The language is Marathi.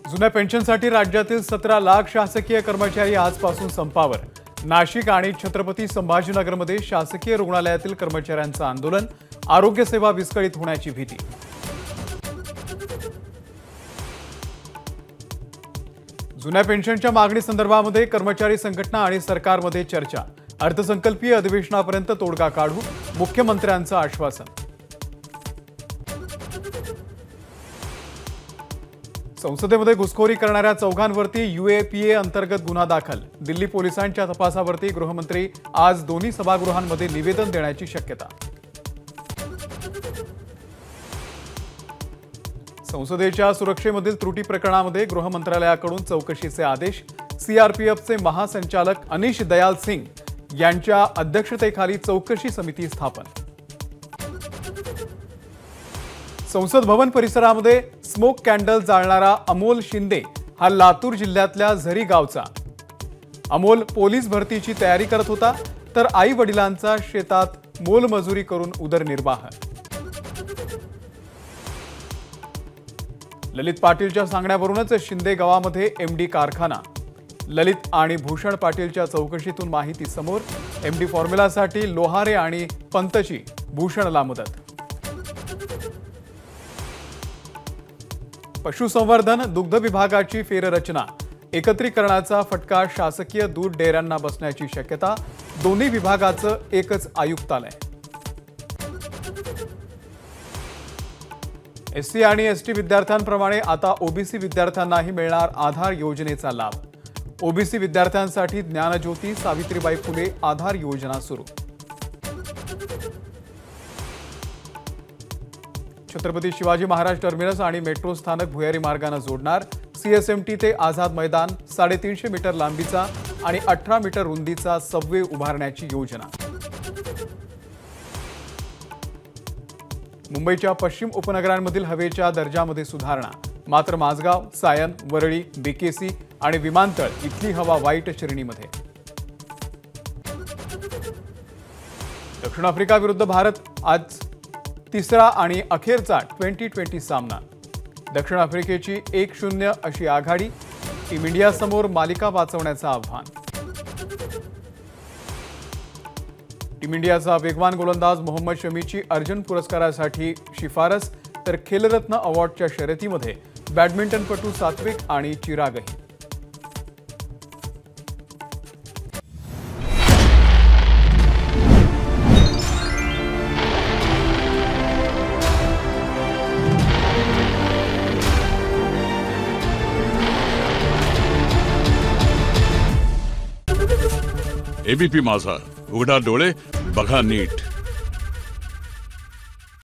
जुन्या पेन्शनसाठी राज्यातील 17 लाख शासकीय कर्मचारी आजपासून संपावर। नाशिक आणि छत्रपती संभाजीनगरमध्ये शासकीय रुग्णालयातील कर्मचाऱ्यांचं आंदोलन, आरोग्य सेवा विस्कळीत होण्याची भीती। जुन्या पेन्शनच्या मागणी संदर्भामध्ये कर्मचारी संघटना आणि सरकारमध्ये चर्चा, अर्थसंकल्पीय अधिवेशनापर्यंत तोडगा काढू, मुख्यमंत्र्यांचं आश्वासन। संसदेमध्ये घुसखोरी करणाऱ्या चौघांवरती यूएपीए अंतर्गत गुन्हा दाखल। दिल्ली पोलिसांच्या तपासावरती गृहमंत्री आज दोन्ही सभागृहांमध्ये निवेदन देण्याची शक्यता। संसदेच्या सुरक्षेमधील त्रुटी प्रकरणामध्ये गृह मंत्रालयाकडून चौकशीचे आदेश। सीआरपीएफचे महासंचालक अनिश दयाल सिंग यांच्या अध्यक्षतेखाली चौकशी समिती स्थापन। संसद भवन परिसरामध्ये स्मोक कॅन्डल जाळणारा अमोल शिंदे हा लातूर जिल्ह्यातल्या झरी गावचा। अमोल पोलीस भरतीची तयारी करत होता, तर आई वडिलांचा शेतात मोलमजुरी करून उदरनिर्वाह। ललित पाटीलच्या सांगण्यावरूनच शिंदे गावामध्ये एमडी कारखाना। ललित आणि भूषण पाटीलच्या चौकशीतून माहिती समोर। एमडी फॉर्म्युलासाठी लोहारे आणि पंतची भूषणला मदत। पशुसंवर्धन दुग्ध विभागाची फेररचना, एकत्रीकरणाचा फटका शासकीय दूध डेअऱ्यांना बसण्याची शक्यता। दोन्ही विभागाचं एकच आयुक्तालय। एससी आणि एसटी विद्यार्थ्यांप्रमाणे आता ओबीसी विद्यार्थ्यांनाही मिळणार आधार योजनेचा लाभ। ओबीसी विद्यार्थ्यांसाठी ज्ञानज्योती सावित्रीबाई फुले आधार योजना सुरू। छत्रपती शिवाजी महाराज टर्मिनस आणि मेट्रो स्थानक भुयारी मार्गाने जोडणार। सीएसएमटी ते आझाद मैदान 350 मीटर लांबीचा आणि 18 मीटर रुंदीचा सबवे उभारण्याची योजना। मुंबईच्या पश्चिम उपनगरांमधील हवेच्या दर्जामध्ये सुधारणा, मात्र माझगाव, सायन, वरळी, बीकेसी आणि विमानतळ इथली हवा वाईट श्रेणीमध्ये। दक्षिण आफ्रिका विरुद्ध भारत आज तिसरा आणि अखेरचा T20 सामना। दक्षिण आफ्रिकेची 1-0 अशी आघाडी। टीम इंडिया समोर मालिका वाचवण्याचं आव्हान। टीम इंडियाचा वेगवान गोलंदाज मोहम्मद शमीची अर्जुन पुरस्कारासाठी शिफारस, तर खेलरत्न अवॉर्डच्या शर्यतीमध्ये बॅडमिंटनपटू सात्विक आणि चिरागही। एबीपी माझा, उघडा डोळे बघा नीट।